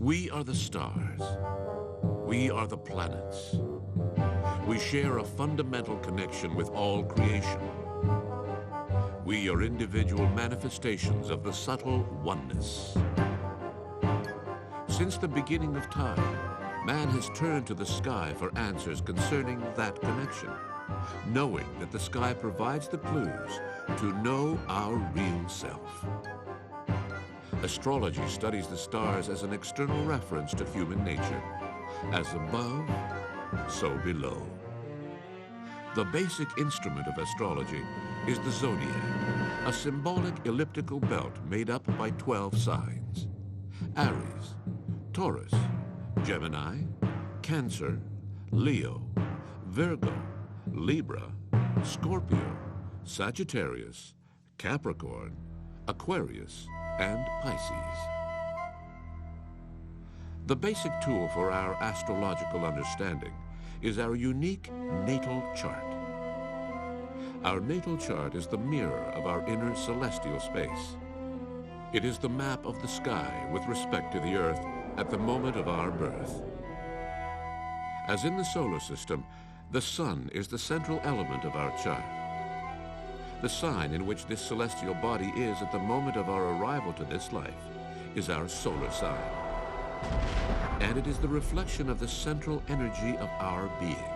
We are the stars. We are the planets. We share a fundamental connection with all creation. We are individual manifestations of the subtle oneness. Since the beginning of time, man has turned to the sky for answers concerning that connection, knowing that the sky provides the clues to know our real self. Astrology studies the stars as an external reference to human nature. As above, so below. The basic instrument of astrology is the zodiac, a symbolic elliptical belt made up by 12 signs: Aries, Taurus, Gemini, Cancer, Leo, Virgo, Libra, Scorpio, Sagittarius, Capricorn, Aquarius, and Pisces. The basic tool for our astrological understanding is our unique natal chart. Our natal chart is the mirror of our inner celestial space. It is the map of the sky with respect to the Earth at the moment of our birth. As in the solar system, the sun is the central element of our chart. The sign in which this celestial body is at the moment of our arrival to this life is our solar sign. And it is the reflection of the central energy of our being.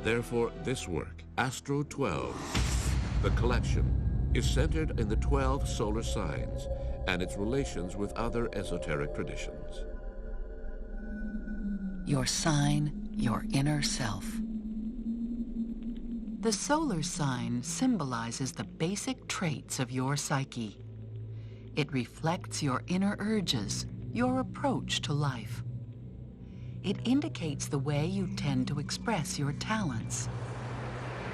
Therefore, this work, Astro 12, the collection, is centered in the 12 solar signs and its relations with other esoteric traditions. Your sign, your inner self. The solar sign symbolizes the basic traits of your psyche. It reflects your inner urges, your approach to life. It indicates the way you tend to express your talents.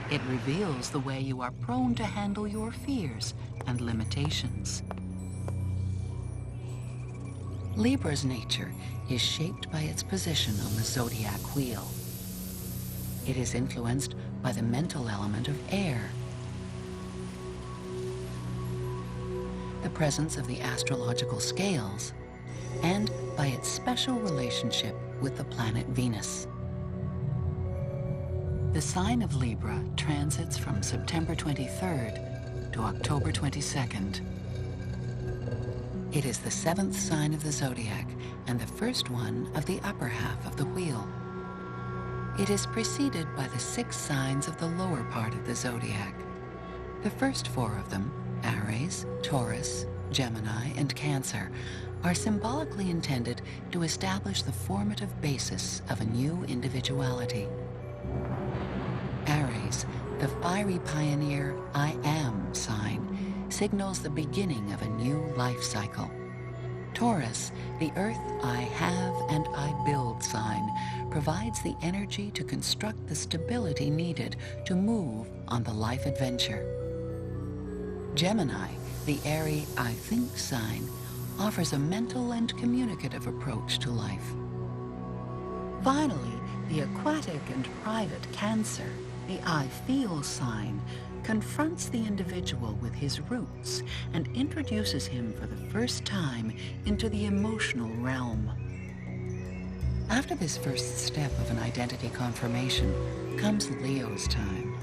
It reveals the way you are prone to handle your fears and limitations. Libra's nature is shaped by its position on the zodiac wheel. It is influenced by the mental element of air. The presence of the astrological scales, and by its special relationship with the planet Venus. The sign of Libra transits from September 23rd to October 22nd. It is the 7th sign of the zodiac and the first one of the upper half of the wheel. It is preceded by the 6 signs of the lower part of the zodiac. The first 4 of them, Aries, Taurus, Gemini, and Cancer, are symbolically intended to establish the formative basis of a new individuality. Aries, the fiery pioneer I am sign, signals the beginning of a new life cycle. Taurus, the earth I have and I build sign, provides the energy to construct the stability needed to move on the life adventure. Gemini, the airy I think sign, offers a mental and communicative approach to life. Finally, the aquatic and private Cancer, the I feel sign, confronts the individual with his roots and introduces him for the first time into the emotional realm. After this first step of an identity confirmation comes Leo's time.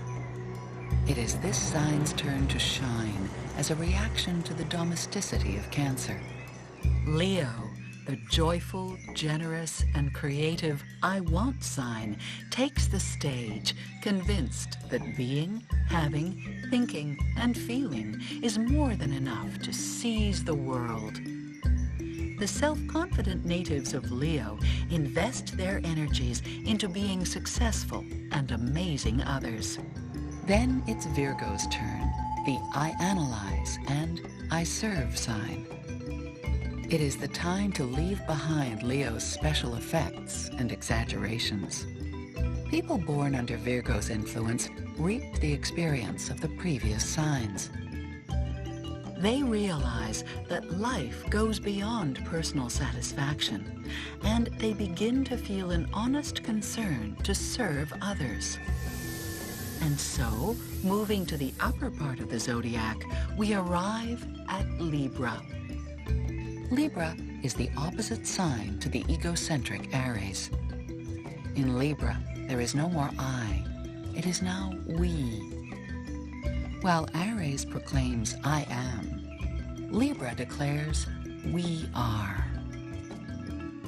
It is this sign's turn to shine as a reaction to the domesticity of Cancer. Leo, the joyful, generous, and creative I want sign, takes the stage, convinced that being, having, thinking, and feeling is more than enough to seize the world. The self-confident natives of Leo invest their energies into being successful and amazing others. Then it's Virgo's turn, the I analyze and I serve sign. It is the time to leave behind Leo's special effects and exaggerations. People born under Virgo's influence reap the experience of the previous signs. They realize that life goes beyond personal satisfaction, and they begin to feel an honest concern to serve others. And so, moving to the upper part of the zodiac, we arrive at Libra. Libra is the opposite sign to the egocentric Aries. In Libra, there is no more I. It is now we. While Aries proclaims I am, Libra declares we are.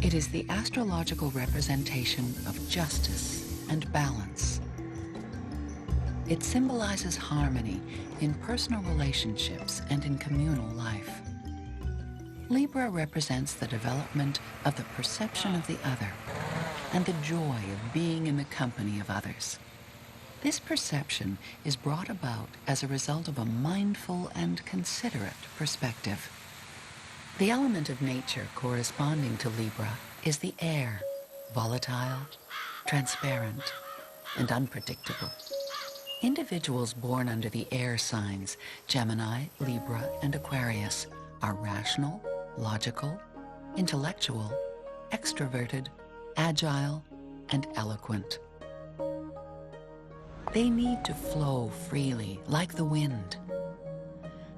It is the astrological representation of justice and balance. It symbolizes harmony in personal relationships and in communal life. Libra represents the development of the perception of the other and the joy of being in the company of others. This perception is brought about as a result of a mindful and considerate perspective. The element of nature corresponding to Libra is the air, volatile, transparent, and unpredictable. Individuals born under the air signs, Gemini, Libra, and Aquarius, are rational, logical, intellectual, extroverted, agile, and eloquent. They need to flow freely, like the wind.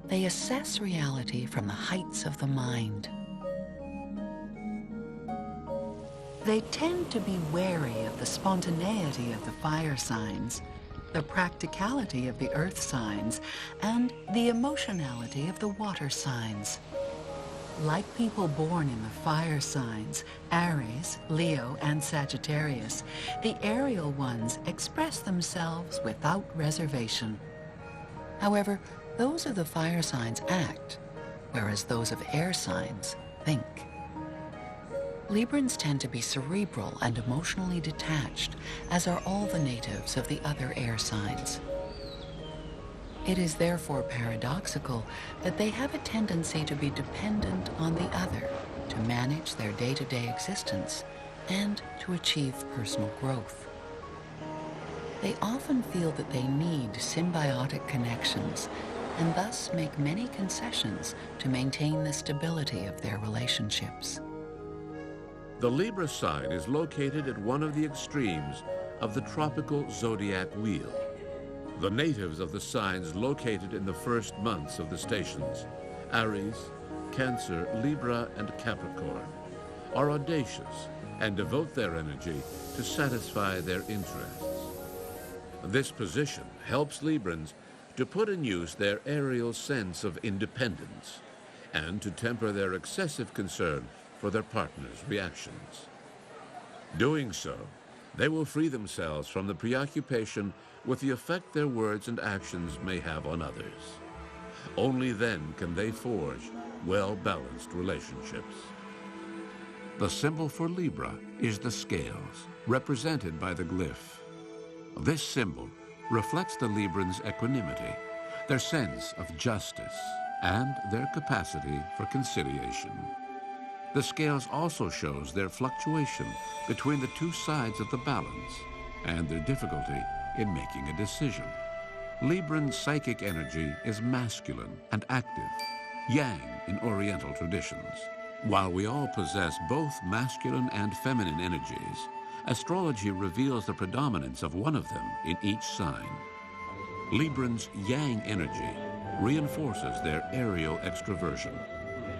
They assess reality from the heights of the mind. They tend to be wary of the spontaneity of the fire signs, the practicality of the earth signs, and the emotionality of the water signs. Like people born in the fire signs, Aries, Leo, and Sagittarius, the aerial ones express themselves without reservation. However, those of the fire signs act, whereas those of air signs think. Librans tend to be cerebral and emotionally detached, as are all the natives of the other air signs. It is therefore paradoxical that they have a tendency to be dependent on the other to manage their day-to-day existence and to achieve personal growth. They often feel that they need symbiotic connections and thus make many concessions to maintain the stability of their relationships. The Libra sign is located at one of the extremes of the tropical zodiac wheel. The natives of the signs located in the first months of the stations, Aries, Cancer, Libra, and Capricorn, are audacious and devote their energy to satisfy their interests. This position helps Librans to put in use their aerial sense of independence and to temper their excessive concern for their partner's reactions. Doing so, they will free themselves from the preoccupation with the effect their words and actions may have on others. Only then can they forge well-balanced relationships. The symbol for Libra is the scales, represented by the glyph. This symbol reflects the Librans' equanimity, their sense of justice, and their capacity for conciliation. The scales also shows their fluctuation between the two sides of the balance and their difficulty in making a decision. Libran psychic energy is masculine and active, yang in Oriental traditions. While we all possess both masculine and feminine energies, astrology reveals the predominance of one of them in each sign. Librans' yang energy reinforces their aerial extroversion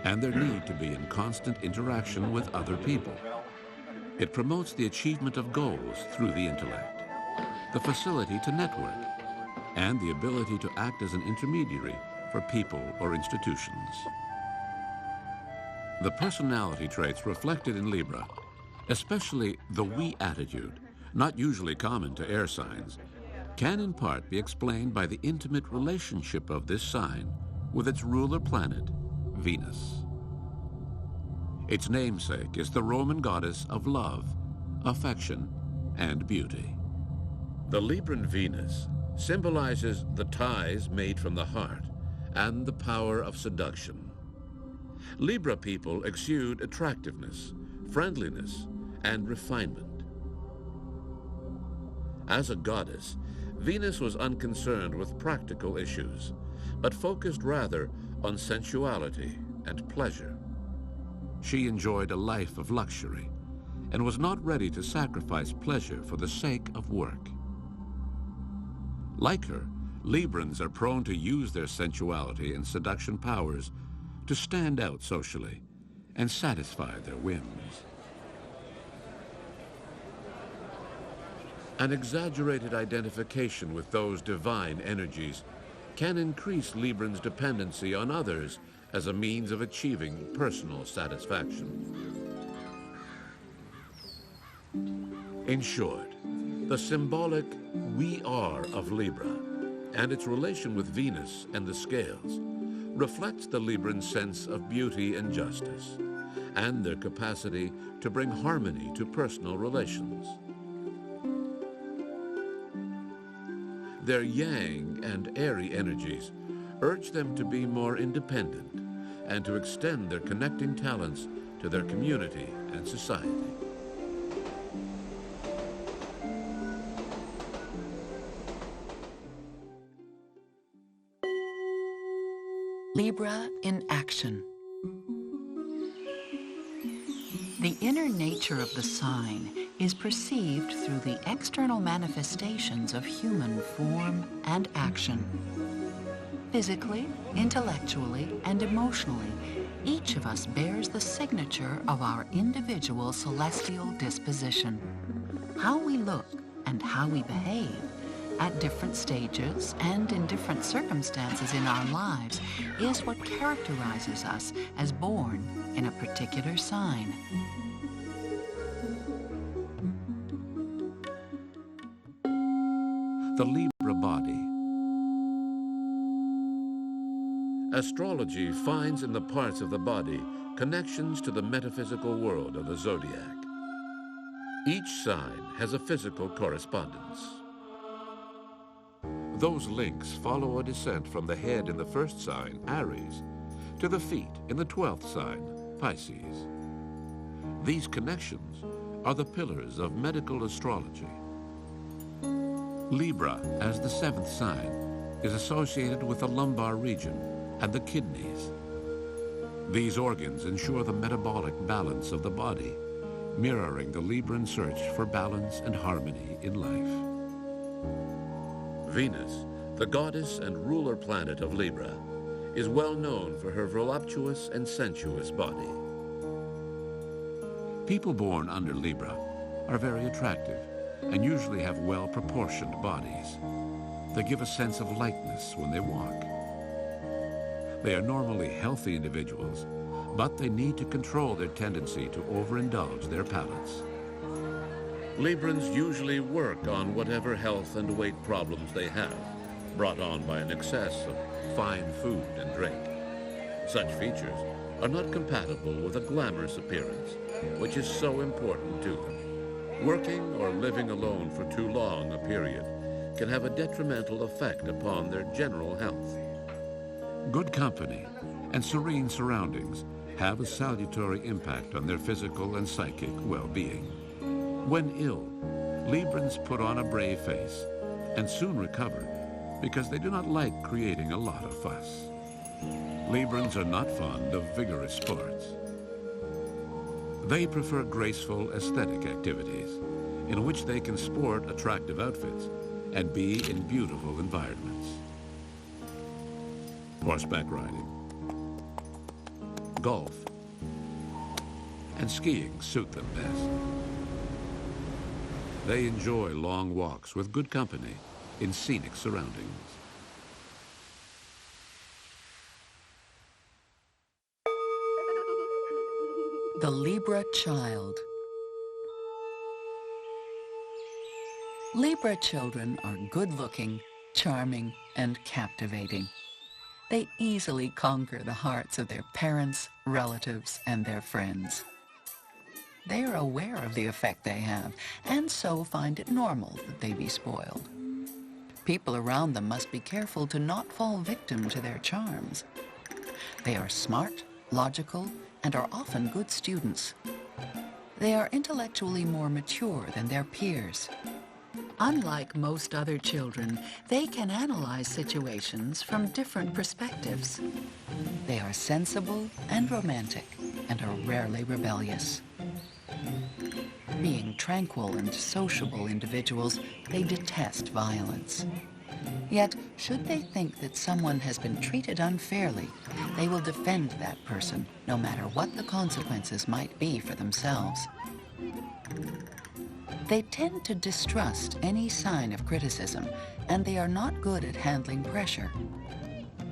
and their need to be in constant interaction with other people. It promotes the achievement of goals through the intellect, the facility to network, and the ability to act as an intermediary for people or institutions. The personality traits reflected in Libra, especially the we attitude, not usually common to air signs, can in part be explained by the intimate relationship of this sign with its ruler planet, Venus. Its namesake is the Roman goddess of love, affection, and beauty. The Libran Venus symbolizes the ties made from the heart and the power of seduction. Libra people exude attractiveness, friendliness, and refinement. As a goddess, Venus was unconcerned with practical issues, but focused rather on sensuality and pleasure. She enjoyed a life of luxury and was not ready to sacrifice pleasure for the sake of work. Like her, Librans are prone to use their sensuality and seduction powers to stand out socially and satisfy their whims. An exaggerated identification with those divine energies can increase Librans' dependency on others as a means of achieving personal satisfaction. In short, the symbolic "we are" of Libra and its relation with Venus and the scales reflects the Libran sense of beauty and justice, and their capacity to bring harmony to personal relations. Their yang and airy energies urge them to be more independent and to extend their connecting talents to their community and society. Libra in action. The inner nature of the sign is perceived through the external manifestations of human form and action. Physically, intellectually, and emotionally, each of us bears the signature of our individual celestial disposition. How we look and how we behave at different stages and in different circumstances in our lives is what characterizes us as born in a particular sign. The Libra body. Astrology finds in the parts of the body connections to the metaphysical world of the zodiac. Each sign has a physical correspondence. Those links follow a descent from the head in the first sign, Aries, to the feet in the 12th sign, Pisces. These connections are the pillars of medical astrology. Libra, as the 7th sign, is associated with the lumbar region and the kidneys. These organs ensure the metabolic balance of the body, mirroring the Libran search for balance and harmony in life. Venus, the goddess and ruler planet of Libra, is well known for her voluptuous and sensuous body. People born under Libra are very attractive and usually have well-proportioned bodies. They give a sense of lightness when they walk. They are normally healthy individuals, but they need to control their tendency to overindulge their palates. Librans usually work on whatever health and weight problems they have, brought on by an excess of fine food and drink. Such features are not compatible with a glamorous appearance, which is so important to them. Working or living alone for too long a period can have a detrimental effect upon their general health. Good company and serene surroundings have a salutary impact on their physical and psychic well-being. When ill, Librans put on a brave face and soon recover because they do not like creating a lot of fuss. Librans are not fond of vigorous sports. They prefer graceful, aesthetic activities in which they can sport attractive outfits and be in beautiful environments. Horseback riding, golf, and skiing suit them best. They enjoy long walks with good company in scenic surroundings. The Libra child. Libra children are good-looking, charming, and captivating. They easily conquer the hearts of their parents, relatives, and their friends. They are aware of the effect they have, and so find it normal that they be spoiled. People around them must be careful to not fall victim to their charms. They are smart, logical, and are often good students. They are intellectually more mature than their peers. Unlike most other children, they can analyze situations from different perspectives. They are sensible and romantic and are rarely rebellious. Being tranquil and sociable individuals, they detest violence. Yet, should they think that someone has been treated unfairly, they will defend that person, no matter what the consequences might be for themselves. They tend to distrust any sign of criticism, and they are not good at handling pressure.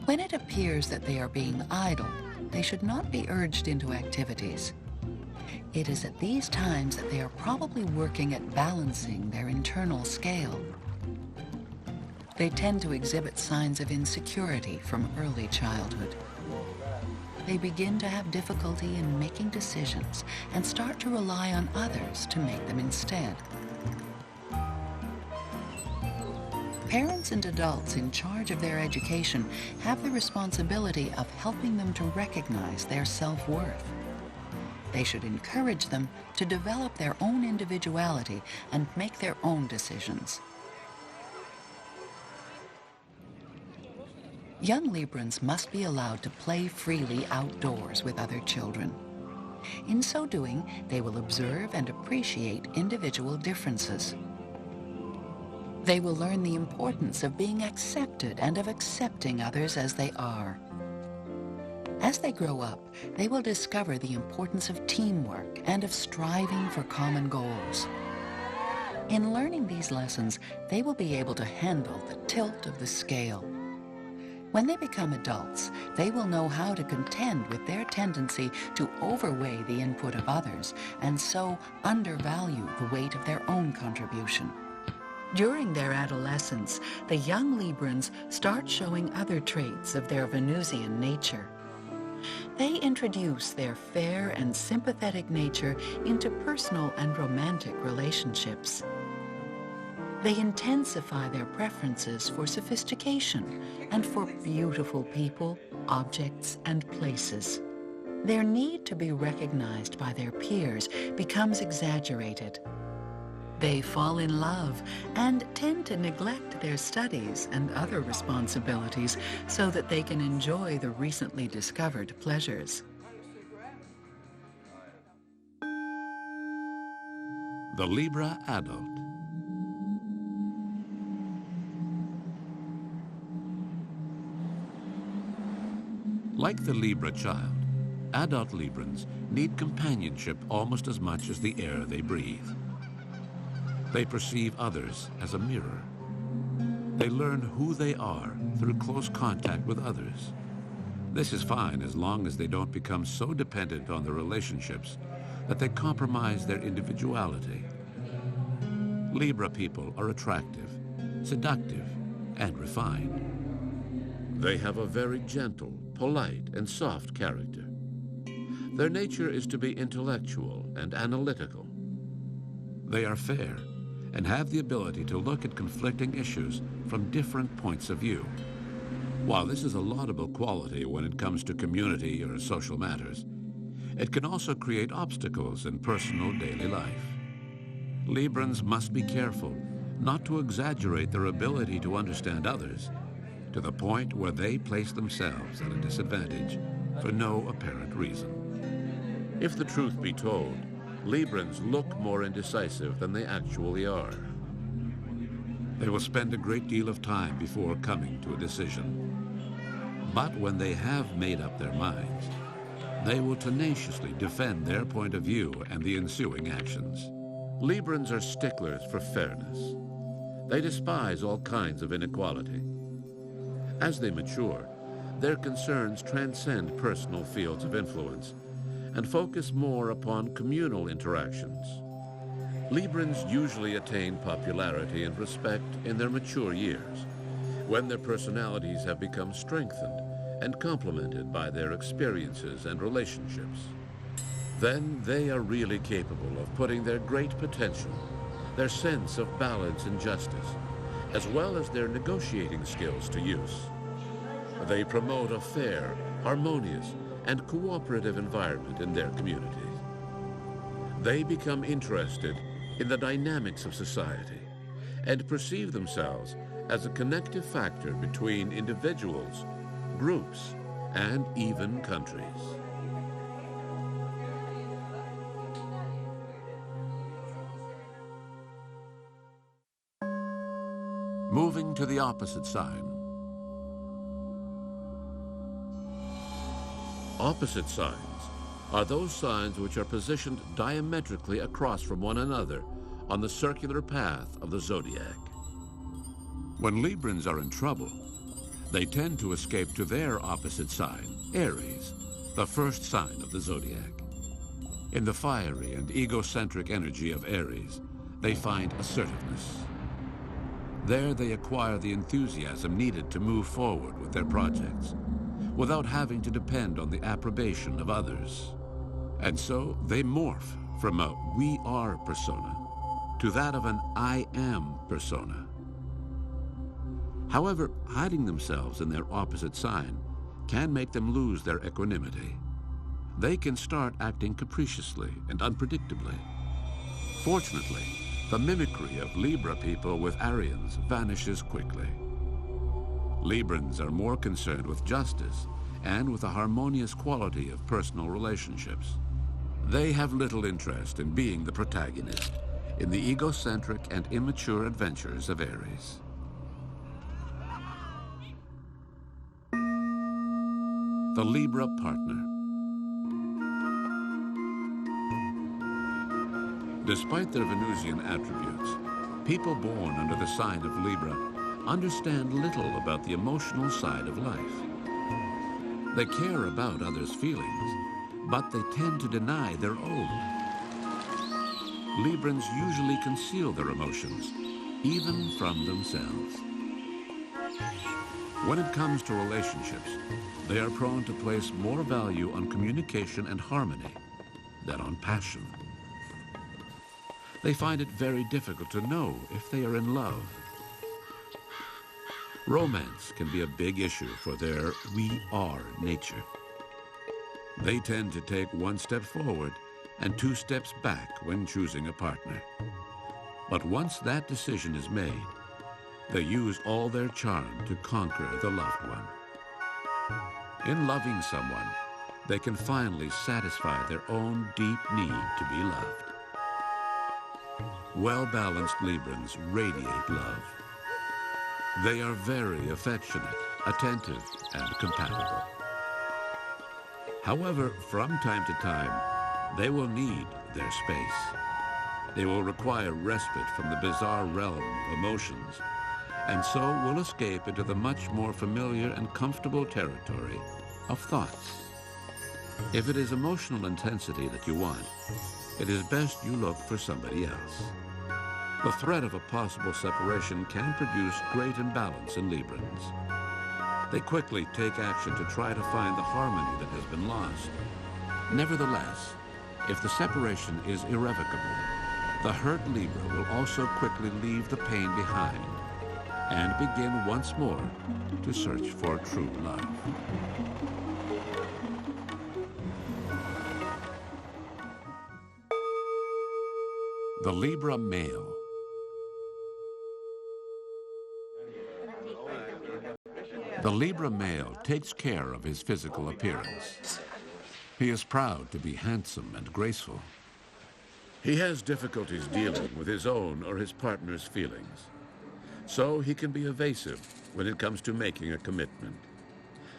When it appears that they are being idle, they should not be urged into activities. It is at these times that they are probably working at balancing their internal scale. They tend to exhibit signs of insecurity from early childhood. They begin to have difficulty in making decisions and start to rely on others to make them instead. Parents and adults in charge of their education have the responsibility of helping them to recognize their self-worth. They should encourage them to develop their own individuality and make their own decisions. Young Librans must be allowed to play freely outdoors with other children. In so doing, they will observe and appreciate individual differences. They will learn the importance of being accepted and of accepting others as they are. As they grow up, they will discover the importance of teamwork and of striving for common goals. In learning these lessons, they will be able to handle the tilt of the scale. When they become adults, they will know how to contend with their tendency to overweigh the input of others and so undervalue the weight of their own contribution. During their adolescence, the young Librans start showing other traits of their Venusian nature. They introduce their fair and sympathetic nature into personal and romantic relationships. They intensify their preferences for sophistication and for beautiful people, objects, and places. Their need to be recognized by their peers becomes exaggerated. They fall in love and tend to neglect their studies and other responsibilities so that they can enjoy the recently discovered pleasures. The Libra Adult. Like the Libra child, adult Librans need companionship almost as much as the air they breathe. They perceive others as a mirror. They learn who they are through close contact with others. This is fine as long as they don't become so dependent on their relationships that they compromise their individuality. Libra people are attractive, seductive, and refined. They have a very gentle, polite, and soft character. Their nature is to be intellectual and analytical. They are fair and have the ability to look at conflicting issues from different points of view. While this is a laudable quality when it comes to community or social matters, it can also create obstacles in personal daily life. Librans must be careful not to exaggerate their ability to understand others to the point where they place themselves at a disadvantage for no apparent reason. If the truth be told, Librans look more indecisive than they actually are. They will spend a great deal of time before coming to a decision. But when they have made up their minds, they will tenaciously defend their point of view and the ensuing actions. Librans are sticklers for fairness. They despise all kinds of inequality. As they mature, their concerns transcend personal fields of influence and focus more upon communal interactions. Librans usually attain popularity and respect in their mature years, when their personalities have become strengthened and complemented by their experiences and relationships. Then they are really capable of putting their great potential, their sense of balance and justice, as well as their negotiating skills to use. They promote a fair, harmonious, and cooperative environment in their communities. They become interested in the dynamics of society and perceive themselves as a connective factor between individuals, groups, and even countries. moving to the opposite sign. Opposite signs are those signs which are positioned diametrically across from one another on the circular path of the zodiac. When Librans are in trouble, they tend to escape to their opposite sign, Aries, the first sign of the zodiac. In the fiery and egocentric energy of Aries, they find assertiveness. There they acquire the enthusiasm needed to move forward with their projects, without having to depend on the approbation of others. And so they morph from a we are persona to that of an I am persona. However, hiding themselves in their opposite sign can make them lose their equanimity. They can start acting capriciously and unpredictably. Fortunately, the mimicry of Libra people with Arians vanishes quickly. Librans are more concerned with justice and with a harmonious quality of personal relationships. They have little interest in being the protagonist in the egocentric and immature adventures of Aries. The Libra Partner. Despite their Venusian attributes, people born under the sign of Libra understand little about the emotional side of life. They care about others' feelings, but they tend to deny their own. Librans usually conceal their emotions, even from themselves. When it comes to relationships, they are prone to place more value on communication and harmony than on passion. They find it very difficult to know if they are in love. Romance can be a big issue for their we are nature. They tend to take one step forward and 2 steps back when choosing a partner. But once that decision is made, they use all their charm to conquer the loved one. In loving someone, they can finally satisfy their own deep need to be loved. Well-balanced Librans radiate love. They are very affectionate, attentive, and compatible. However, from time to time, they will need their space. They will require respite from the bizarre realm of emotions, and so will escape into the much more familiar and comfortable territory of thoughts. If it is emotional intensity that you want, it is best you look for somebody else. The threat of a possible separation can produce great imbalance in Librans. They quickly take action to try to find the harmony that has been lost. Nevertheless, if the separation is irrevocable, the hurt Libra will also quickly leave the pain behind and begin once more to search for true love. The Libra Male. The Libra male takes care of his physical appearance. He is proud to be handsome and graceful. He has difficulties dealing with his own or his partner's feelings, so he can be evasive when it comes to making a commitment.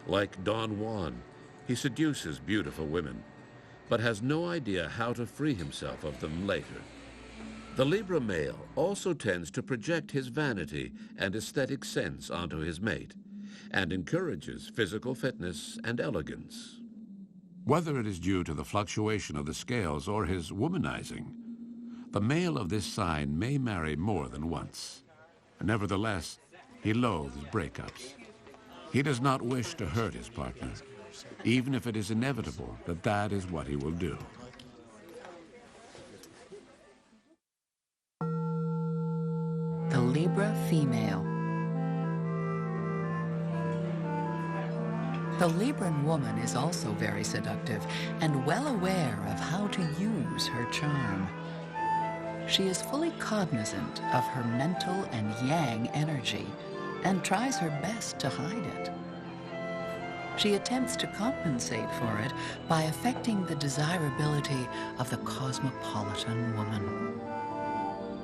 Like Don Juan, he seduces beautiful women, but has no idea how to free himself of them later. The Libra male also tends to project his vanity and aesthetic sense onto his mate, and encourages physical fitness and elegance. Whether it is due to the fluctuation of the scales or his womanizing, the male of this sign may marry more than once. Nevertheless, he loathes breakups. He does not wish to hurt his partner, even if it is inevitable that that is what he will do. The Libra Female. The Libran woman is also very seductive and well aware of how to use her charm. She is fully cognizant of her mental and yang energy and tries her best to hide it. She attempts to compensate for it by affecting the desirability of the cosmopolitan woman.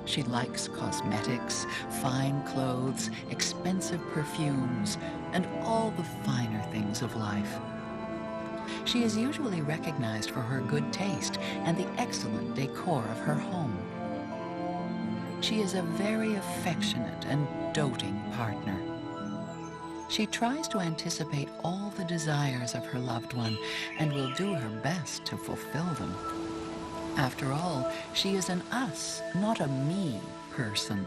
She likes cosmetics, fine clothes, expensive perfumes, and all the finer things of life. She is usually recognized for her good taste and the excellent decor of her home. She is a very affectionate and doting partner. She tries to anticipate all the desires of her loved one and will do her best to fulfill them. After all, she is an us, not a me person.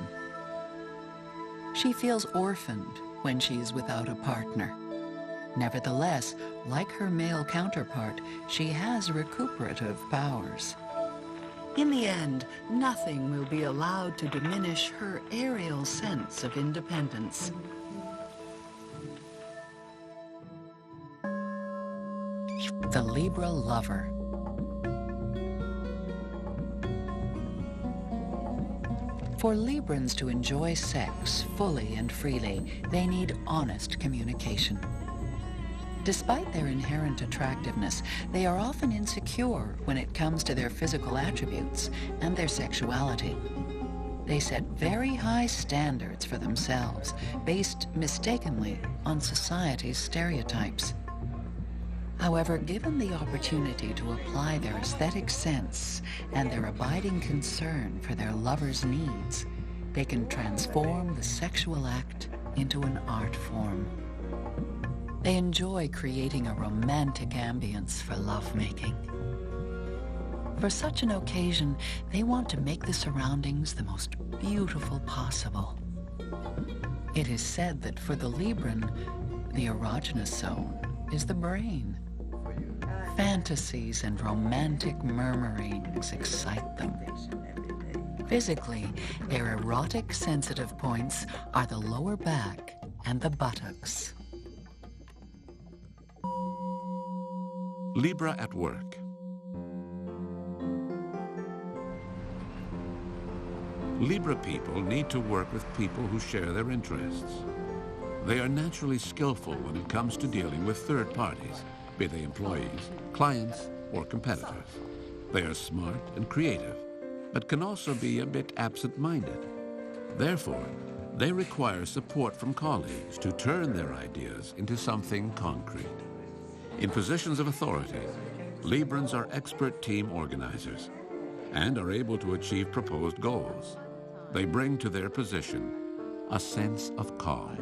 She feels orphaned when she is without a partner. Nevertheless, like her male counterpart, she has recuperative powers. In the end, nothing will be allowed to diminish her aerial sense of independence. The Libra Lover. For Librans to enjoy sex fully and freely, they need honest communication. Despite their inherent attractiveness, they are often insecure when it comes to their physical attributes and their sexuality. They set very high standards for themselves, based mistakenly on society's stereotypes. However, given the opportunity to apply their aesthetic sense and their abiding concern for their lover's needs, they can transform the sexual act into an art form. They enjoy creating a romantic ambience for lovemaking. For such an occasion, they want to make the surroundings the most beautiful possible. It is said that for the Libran, the erogenous zone is the brain. Fantasies and romantic murmurings excite them. Physically, their erotic sensitive points are the lower back and the buttocks. Libra at work. Libra people need to work with people who share their interests. They are naturally skillful when it comes to dealing with third parties, be they employees, clients, or competitors. They are smart and creative, but can also be a bit absent-minded. Therefore, they require support from colleagues to turn their ideas into something concrete. In positions of authority, Librans are expert team organizers and are able to achieve proposed goals. They bring to their position a sense of calm.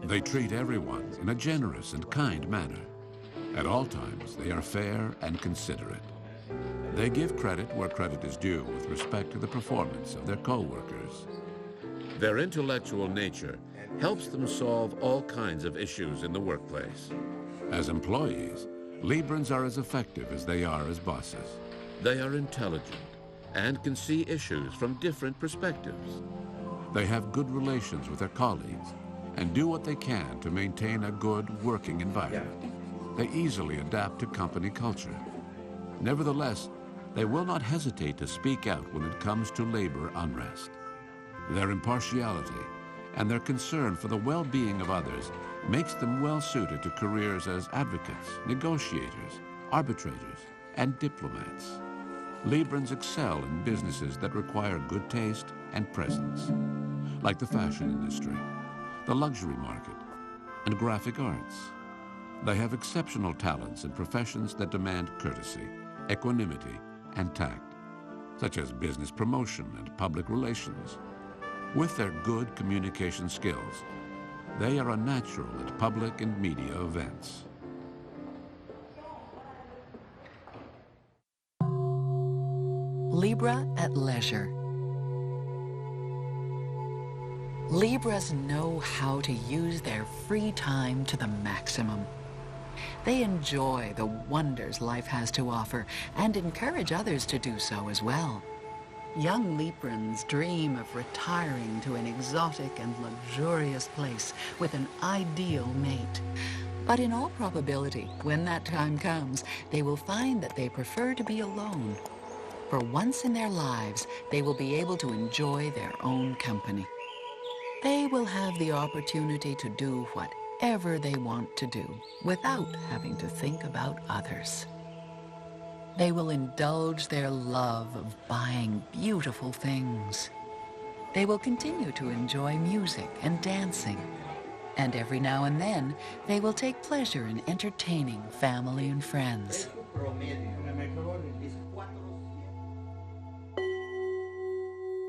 They treat everyone in a generous and kind manner. At all times, they are fair and considerate. They give credit where credit is due with respect to the performance of their co-workers. Their intellectual nature helps them solve all kinds of issues in the workplace. As employees, Librans are as effective as they are as bosses. They are intelligent and can see issues from different perspectives. They have good relations with their colleagues and do what they can to maintain a good working environment. They easily adapt to company culture. Nevertheless, they will not hesitate to speak out when it comes to labor unrest. Their impartiality and their concern for the well-being of others makes them well-suited to careers as advocates, negotiators, arbitrators, and diplomats. Librans excel in businesses that require good taste and presence, like the fashion industry, the luxury market, and graphic arts. They have exceptional talents in professions that demand courtesy, equanimity, and tact, such as business promotion and public relations. With their good communication skills, they are a natural at public and media events. Libra at leisure. Libras know how to use their free time to the maximum. They enjoy the wonders life has to offer and encourage others to do so as well. Young Librans dream of retiring to an exotic and luxurious place with an ideal mate. But in all probability, when that time comes, they will find that they prefer to be alone. For once in their lives, they will be able to enjoy their own company. They will have the opportunity to do whatever they want to do without having to think about others. They will indulge their love of buying beautiful things, They will continue to enjoy music and dancing. And every now and then, they will take pleasure in entertaining family and friends.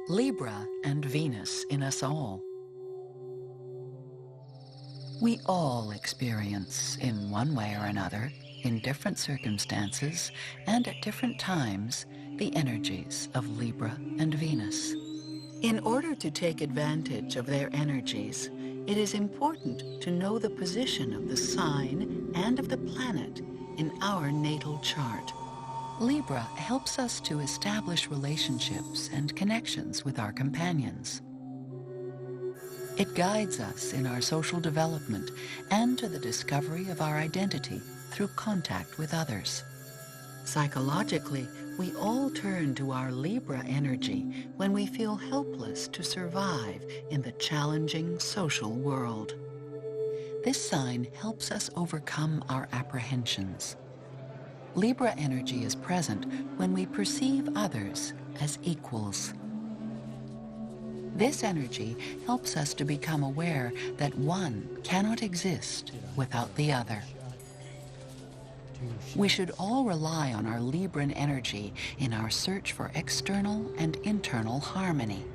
Libra and Venus in us all. We all experience, in one way or another, in different circumstances and at different times, the energies of Libra and Venus. In order to take advantage of their energies, it is important to know the position of the sign and of the planet in our natal chart. Libra helps us to establish relationships and connections with our companions. It guides us in our social development and to the discovery of our identity through contact with others. Psychologically, we all turn to our Libra energy when we feel helpless to survive in the challenging social world. This sign helps us overcome our apprehensions. Libra energy is present when we perceive others as equals. This energy helps us to become aware that one cannot exist without the other. We should all rely on our Libran energy in our search for external and internal harmony.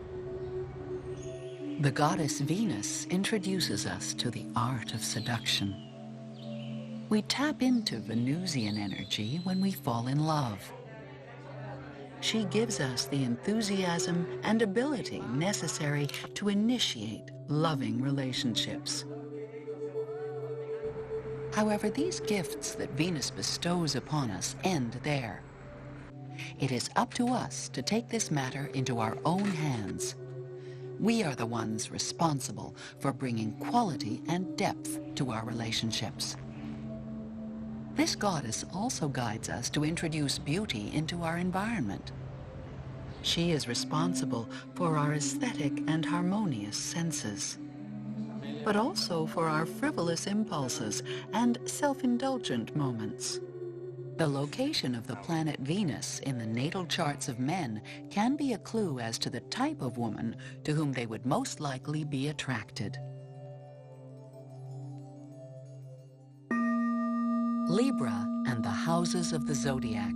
The goddess Venus introduces us to the art of seduction. We tap into Venusian energy when we fall in love. She gives us the enthusiasm and ability necessary to initiate loving relationships. However, these gifts that Venus bestows upon us end there. It is up to us to take this matter into our own hands. We are the ones responsible for bringing quality and depth to our relationships. This goddess also guides us to introduce beauty into our environment. She is responsible for our aesthetic and harmonious senses, but also for our frivolous impulses and self-indulgent moments. The location of the planet Venus in the natal charts of men can be a clue as to the type of woman to whom they would most likely be attracted. Libra and the houses of the Zodiac.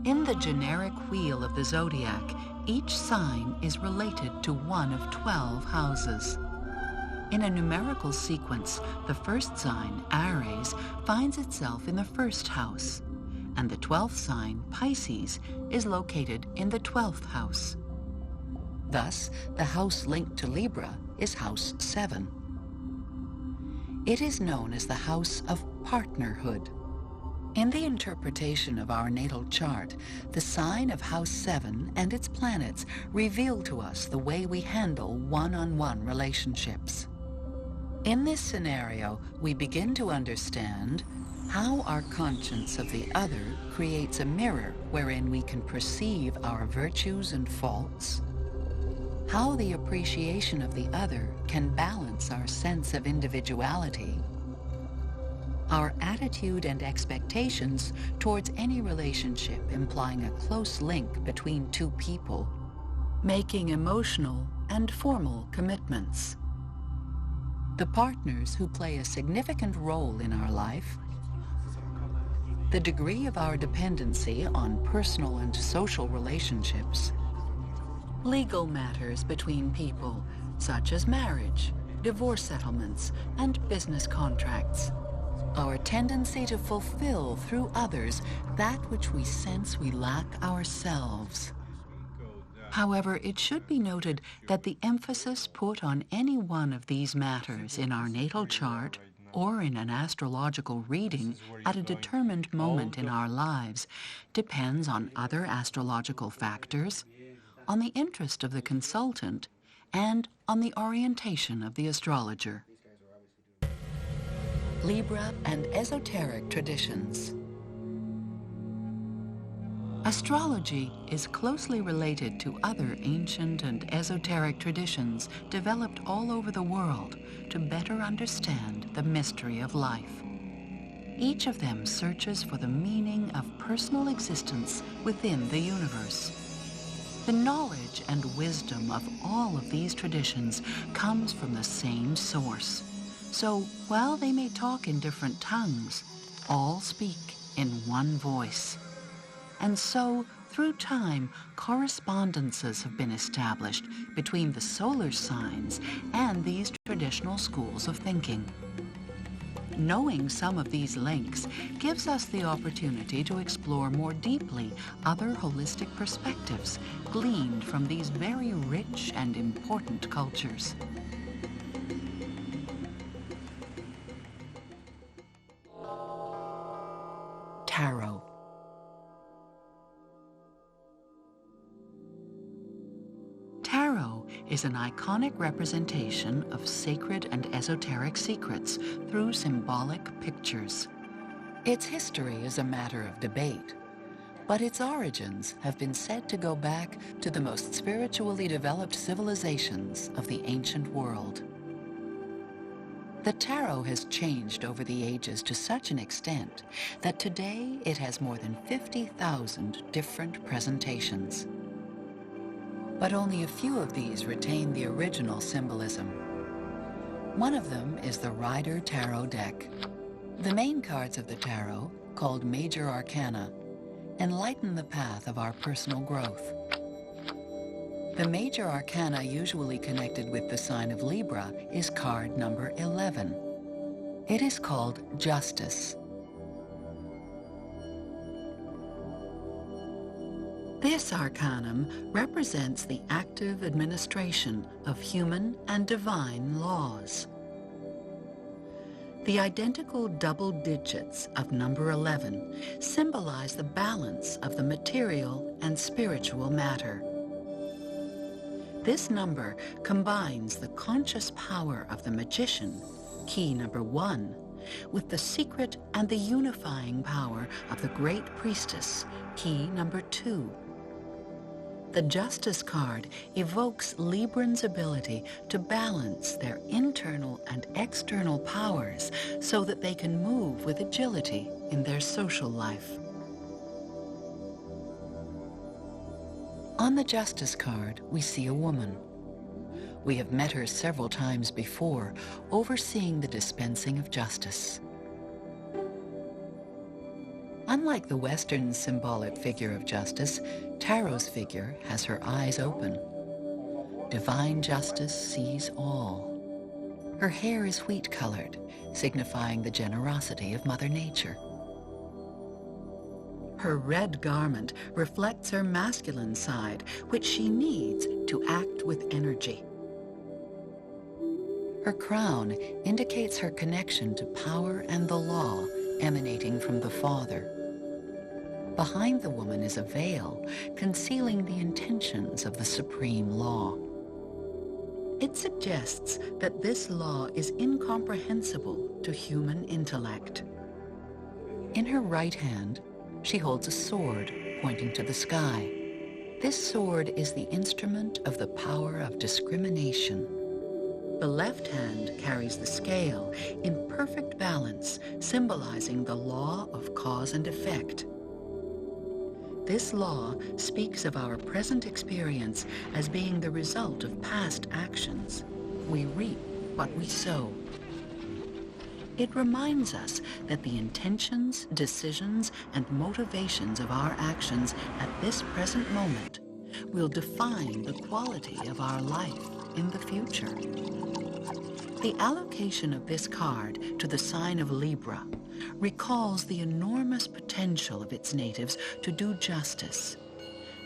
In the generic wheel of the Zodiac, each sign is related to one of 12 houses. In a numerical sequence, the first sign, Aries, finds itself in the first house, and the 12th sign, Pisces, is located in the 12th house. Thus, the house linked to Libra is house 7. It is known as the house of partnerhood. In the interpretation of our natal chart, the sign of house 7 and its planets reveal to us the way we handle one-on-one relationships. In this scenario, we begin to understand how our conscience of the other creates a mirror wherein we can perceive our virtues and faults, how the appreciation of the other can balance our sense of individuality, our attitude and expectations towards any relationship implying a close link between two people, making emotional and formal commitments, the partners who play a significant role in our life, the degree of our dependency on personal and social relationships, legal matters between people, such as marriage, divorce settlements, and business contracts, our tendency to fulfill through others that which we sense we lack ourselves. However, it should be noted that the emphasis put on any one of these matters in our natal chart or in an astrological reading at a determined moment in our lives depends on other astrological factors, on the interest of the consultant, and on the orientation of the astrologer. Libra and esoteric traditions. Astrology is closely related to other ancient and esoteric traditions developed all over the world to better understand the mystery of life. Each of them searches for the meaning of personal existence within the universe. The knowledge and wisdom of all of these traditions comes from the same source. So while they may talk in different tongues, all speak in one voice. And so, through time, correspondences have been established between the solar signs and these traditional schools of thinking. Knowing some of these links gives us the opportunity to explore more deeply other holistic perspectives gleaned from these very rich and important cultures. Tarot. Tarot is an iconic representation of sacred and esoteric secrets through symbolic pictures. Its history is a matter of debate, but its origins have been said to go back to the most spiritually developed civilizations of the ancient world. The tarot has changed over the ages to such an extent that today it has more than 50,000 different presentations. But only a few of these retain the original symbolism. One of them is the Rider Tarot deck. The main cards of the tarot, called Major Arcana, enlighten the path of our personal growth. The Major Arcana usually connected with the sign of Libra is card number 11. It is called Justice. This arcanum represents the active administration of human and divine laws. The identical double digits of number 11 symbolize the balance of the material and spiritual matter. This number combines the conscious power of the magician, key number 1, with the secret and the unifying power of the great priestess, key number 2. The Justice card evokes Librans' ability to balance their internal and external powers so that they can move with agility in their social life. On the Justice card, we see a woman. We have met her several times before, overseeing the dispensing of justice. Unlike the Western symbolic figure of justice, Tarot's figure has her eyes open. Divine justice sees all. Her hair is wheat-colored, signifying the generosity of Mother Nature. Her red garment reflects her masculine side, which she needs to act with energy. Her crown indicates her connection to power and the law emanating from the Father. Behind the woman is a veil, concealing the intentions of the supreme law. It suggests that this law is incomprehensible to human intellect. In her right hand, she holds a sword pointing to the sky. This sword is the instrument of the power of discrimination. The left hand carries the scale in perfect balance, symbolizing the law of cause and effect. This law speaks of our present experience as being the result of past actions. We reap what we sow. It reminds us that the intentions, decisions, and motivations of our actions at this present moment will define the quality of our life in the future. The allocation of this card to the sign of Libra recalls the enormous potential of its natives to do justice,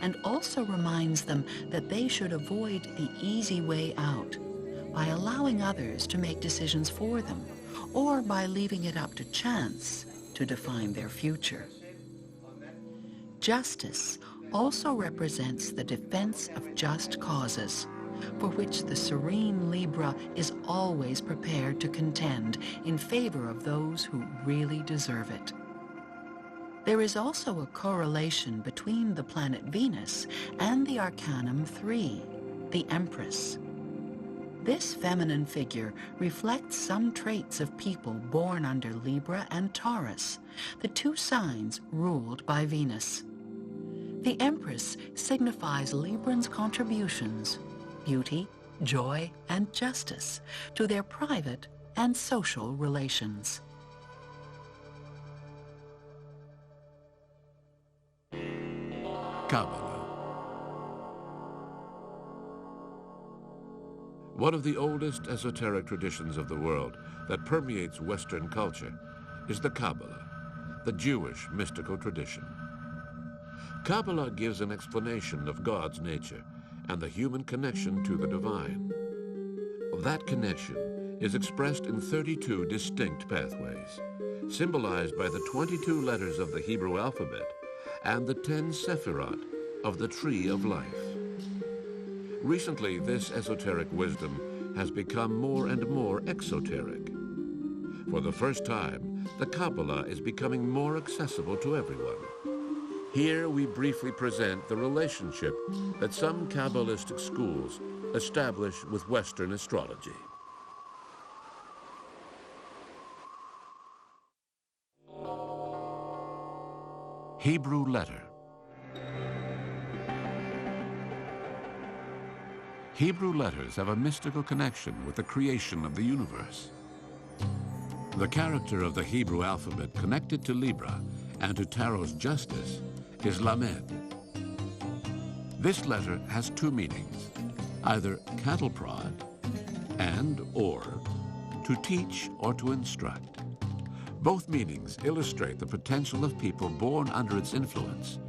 and also reminds them that they should avoid the easy way out by allowing others to make decisions for them, or by leaving it up to chance to define their future. Justice also represents the defense of just causes, for which the serene Libra is always prepared to contend in favor of those who really deserve it. There is also a correlation between the planet Venus and the Arcanum 3, the Empress. This feminine figure reflects some traits of people born under Libra and Taurus, the two signs ruled by Venus. The Empress signifies Librans' contributions, beauty, joy, and justice to their private and social relations. Cabala. One of the oldest esoteric traditions of the world that permeates Western culture is the Cabala, the Jewish mystical tradition. Cabala gives an explanation of God's nature and the human connection to the divine. That connection is expressed in 32 distinct pathways, symbolized by the 22 letters of the Hebrew alphabet and the 10 sephirot of the Tree of Life. Recently, this esoteric wisdom has become more and more exoteric. For the first time, the Cabala is becoming more accessible to everyone. Here we briefly present the relationship that some Kabbalistic schools establish with Western astrology. Hebrew letter. Hebrew letters have a mystical connection with the creation of the universe. The character of the Hebrew alphabet connected to Libra and to Tarot's justice is Lamed. This letter has two meanings, either cattle prod and or to teach or to instruct. Both meanings illustrate the potential of people born under its influence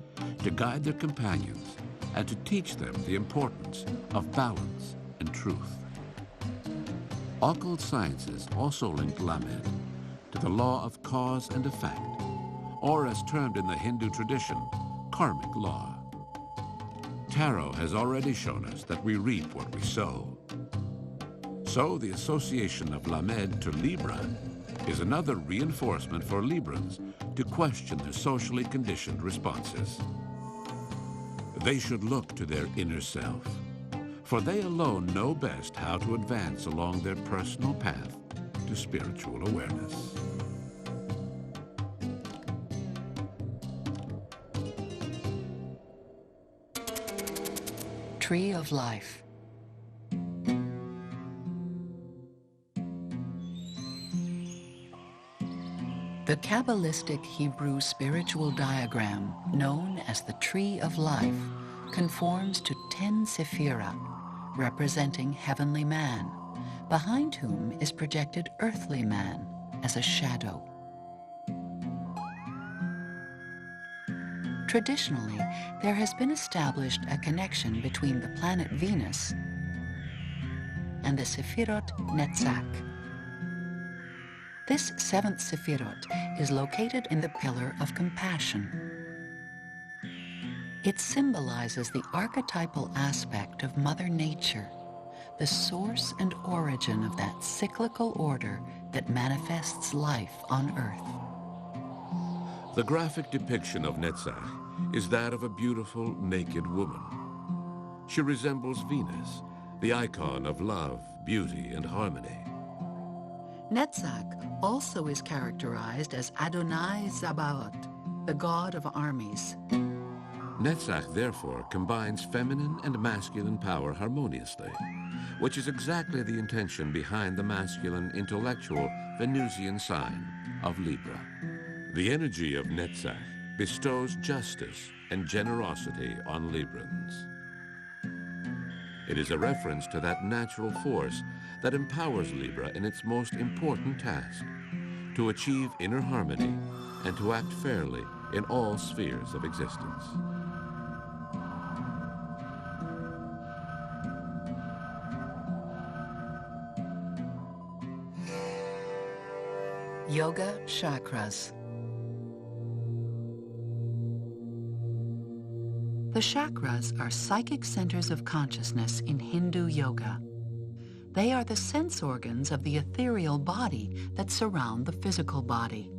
to guide their companions and to teach them the importance of balance and truth. Occult sciences also link Lamed to the law of cause and effect, or as termed in the Hindu tradition, karmic law. Tarot has already shown us that we reap what we sow. So the association of Lamed to Libra is another reinforcement for Librans to question their socially conditioned responses. They should look to their inner self, for they alone know best how to advance along their personal path to spiritual awareness. Tree of Life. The Kabbalistic Hebrew spiritual diagram, known as the Tree of Life, conforms to 10 sephirot, representing heavenly man, behind whom is projected earthly man as a shadow. Traditionally, there has been established a connection between the planet Venus and the sephirot Netzach. This seventh sephirot is located in the pillar of compassion. It symbolizes the archetypal aspect of Mother Nature, the source and origin of that cyclical order that manifests life on Earth. The graphic depiction of Netzach is that of a beautiful, naked woman. She resembles Venus, the icon of love, beauty, and harmony. Netzach also is characterized as Adonai Zabaoth, the god of armies. Netzach, therefore, combines feminine and masculine power harmoniously, which is exactly the intention behind the masculine intellectual Venusian sign of Libra. The energy of Netzach bestows justice and generosity on Librans. It is a reference to that natural force that empowers Libra in its most important task, to achieve inner harmony and to act fairly in all spheres of existence. Yoga Chakras. The chakras are psychic centers of consciousness in Hindu yoga. They are the sense organs of the ethereal body that surround the physical body.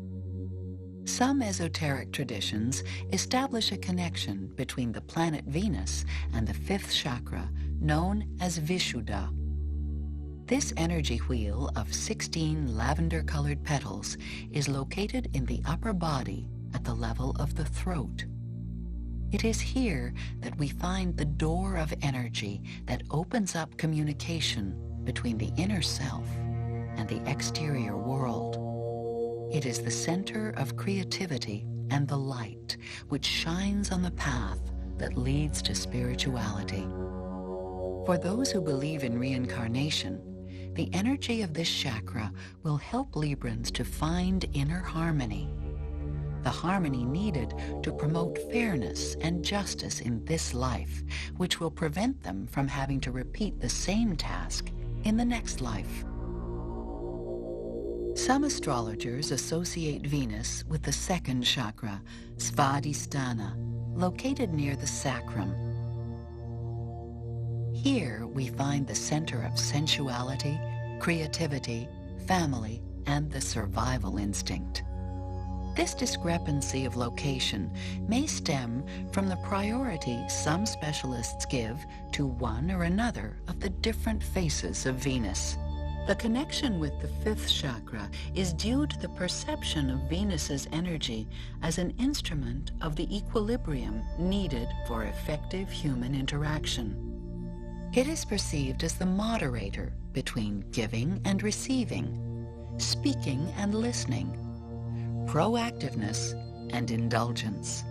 Some esoteric traditions establish a connection between the planet Venus and the fifth chakra, known as Vishuddha. This energy wheel of 16 lavender-colored petals is located in the upper body at the level of the throat. It is here that we find the door of energy that opens up communication between the inner self and the exterior world. It is the center of creativity and the light which shines on the path that leads to spirituality. For those who believe in reincarnation, the energy of this chakra will help Librans to find inner harmony, the harmony needed to promote fairness and justice in this life, which will prevent them from having to repeat the same task in the next life. Some astrologers associate Venus with the second chakra, Svadhisthana, located near the sacrum. Here we find the center of sensuality, creativity, family, and the survival instinct. This discrepancy of location may stem from the priority some specialists give to one or another of the different faces of Venus. The connection with the fifth chakra is due to the perception of Venus's energy as an instrument of the equilibrium needed for effective human interaction. It is perceived as the moderator between giving and receiving, speaking and listening, proactiveness and indulgence.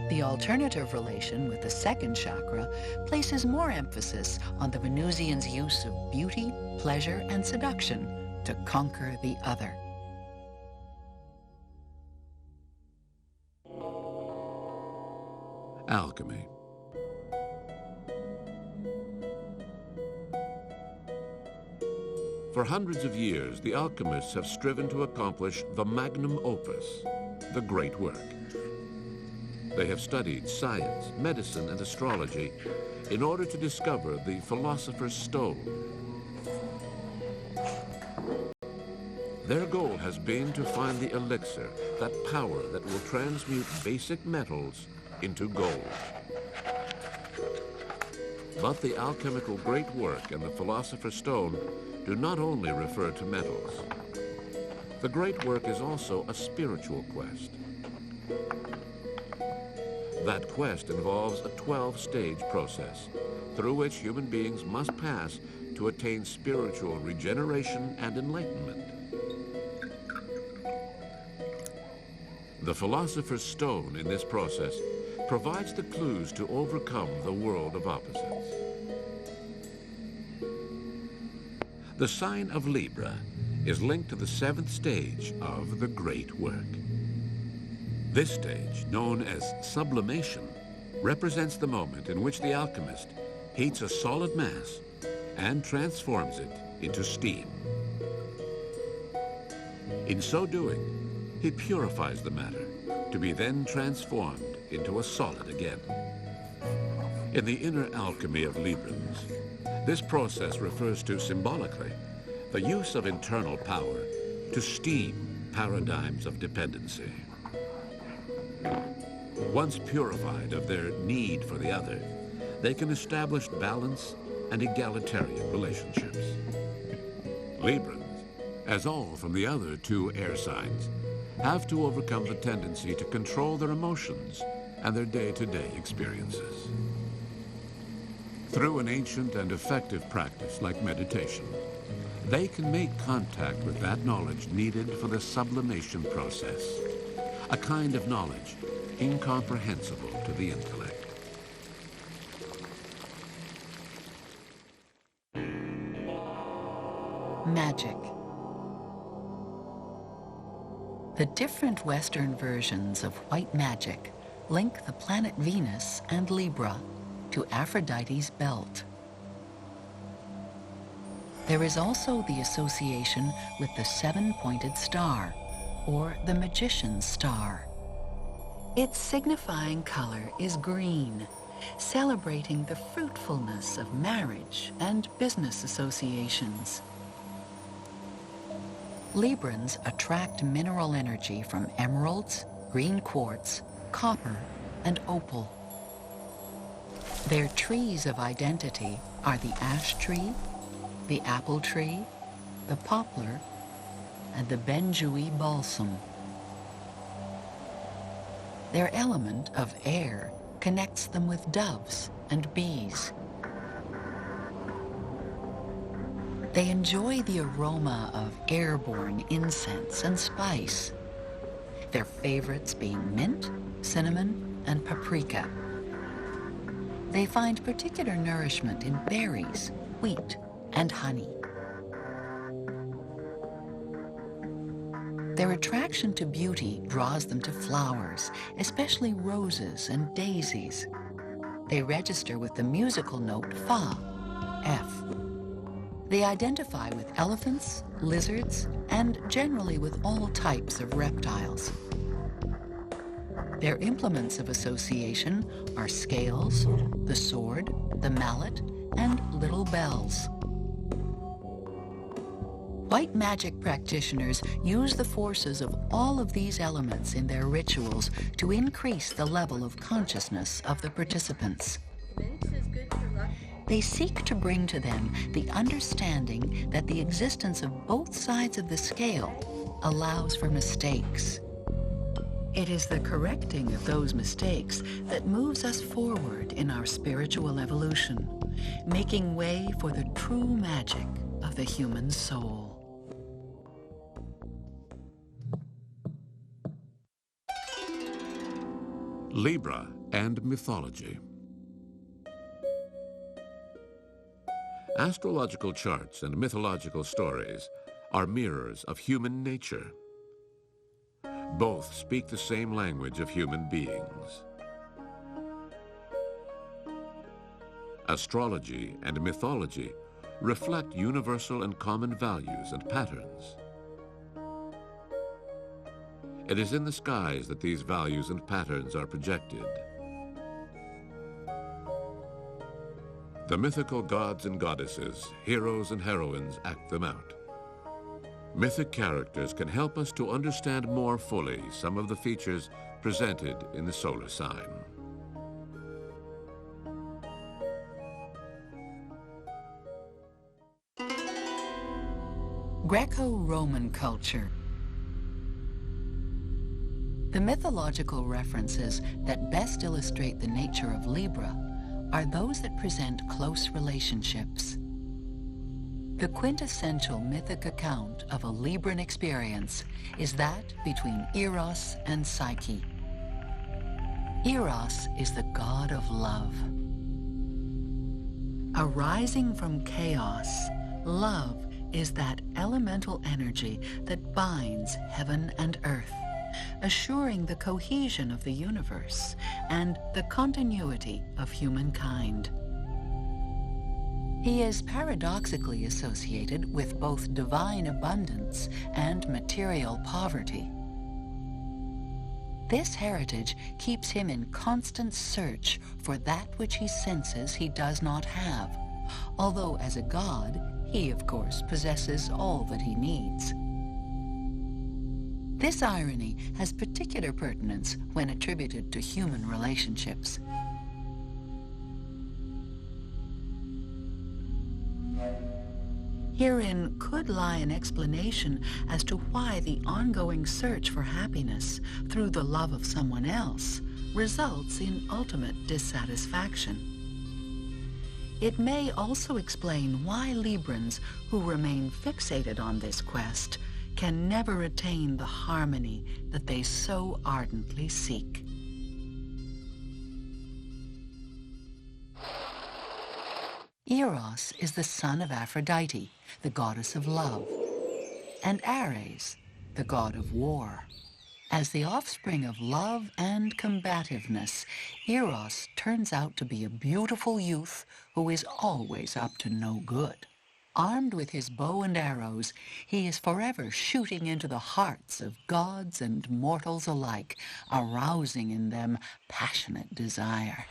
The alternative relation with the second chakra places more emphasis on the Venusian's use of beauty, pleasure, and seduction to conquer the other. Alchemy. For hundreds of years, the alchemists have striven to accomplish the magnum opus, the great work. They have studied science, medicine, and astrology in order to discover the philosopher's stone. Their goal has been to find the elixir, that power that will transmute basic metals into gold. But the alchemical great work and the philosopher's stone do not only refer to metals. The great work is also a spiritual quest. That quest involves a 12-stage process through which human beings must pass to attain spiritual regeneration and enlightenment. The philosopher's stone in this process provides the clues to overcome the world of opposites. The sign of Libra is linked to the 7th stage of the great work. This stage, known as sublimation, represents the moment in which the alchemist heats a solid mass and transforms it into steam. In so doing, he purifies the matter to be then transformed into a solid again. In the inner alchemy of Librans, this process refers to, symbolically, the use of internal power to steam paradigms of dependency. Once purified of their need for the other, they can establish balance and egalitarian relationships. Librans, as all from the other 2 air signs, have to overcome the tendency to control their emotions and their day-to-day experiences. Through an ancient and effective practice like meditation, they can make contact with that knowledge needed for the sublimation process, a kind of knowledge incomprehensible to the intellect. Magic. The different Western versions of white magic link the planet Venus and Libra to Aphrodite's belt. There is also the association with the 7-pointed star, or the magician's star. Its signifying color is green, celebrating the fruitfulness of marriage and business associations. Librans attract mineral energy from emeralds, green quartz, copper, and opal. Their trees of identity are the ash tree, the apple tree, the poplar, and the benjui balsam. Their element of air connects them with doves and bees. They enjoy the aroma of airborne incense and spice, their favorites being mint, cinnamon, and paprika. They find particular nourishment in berries, wheat, and honey. Their attraction to beauty draws them to flowers, especially roses and daisies. They register with the musical note Fa, F. They identify with elephants, lizards, and generally with all types of reptiles. Their implements of association are scales, the sword, the mallet, and little bells. White magic practitioners use the forces of all of these elements in their rituals to increase the level of consciousness of the participants. They seek to bring to them the understanding that the existence of both sides of the scale allows for mistakes. It is the correcting of those mistakes that moves us forward in our spiritual evolution, making way for the true magic of the human soul. Libra and Mythology. Astrological charts and mythological stories are mirrors of human nature. Both speak the same language of human beings. Astrology and mythology reflect universal and common values and patterns. It is in the skies that these values and patterns are projected. The mythical gods and goddesses, heroes and heroines act them out. Mythic characters can help us to understand more fully some of the features presented in the solar sign. Greco-Roman culture. The mythological references that best illustrate the nature of Libra are those that present close relationships. The quintessential mythic account of a Libran experience is that between Eros and Psyche. Eros is the god of love. Arising from chaos, love is that elemental energy that binds heaven and earth, assuring the cohesion of the universe and the continuity of humankind. He is paradoxically associated with both divine abundance and material poverty. This heritage keeps him in constant search for that which he senses he does not have, although as a god, he of course possesses all that he needs. This irony has particular pertinence when attributed to human relationships. Herein could lie an explanation as to why the ongoing search for happiness through the love of someone else results in ultimate dissatisfaction. It may also explain why Librans who remain fixated on this quest can never attain the harmony that they so ardently seek. Eros is the son of Aphrodite, the goddess of love, and Ares, the god of war. As the offspring of love and combativeness, Eros turns out to be a beautiful youth who is always up to no good. Armed with his bow and arrows, he is forever shooting into the hearts of gods and mortals alike, arousing in them passionate desire.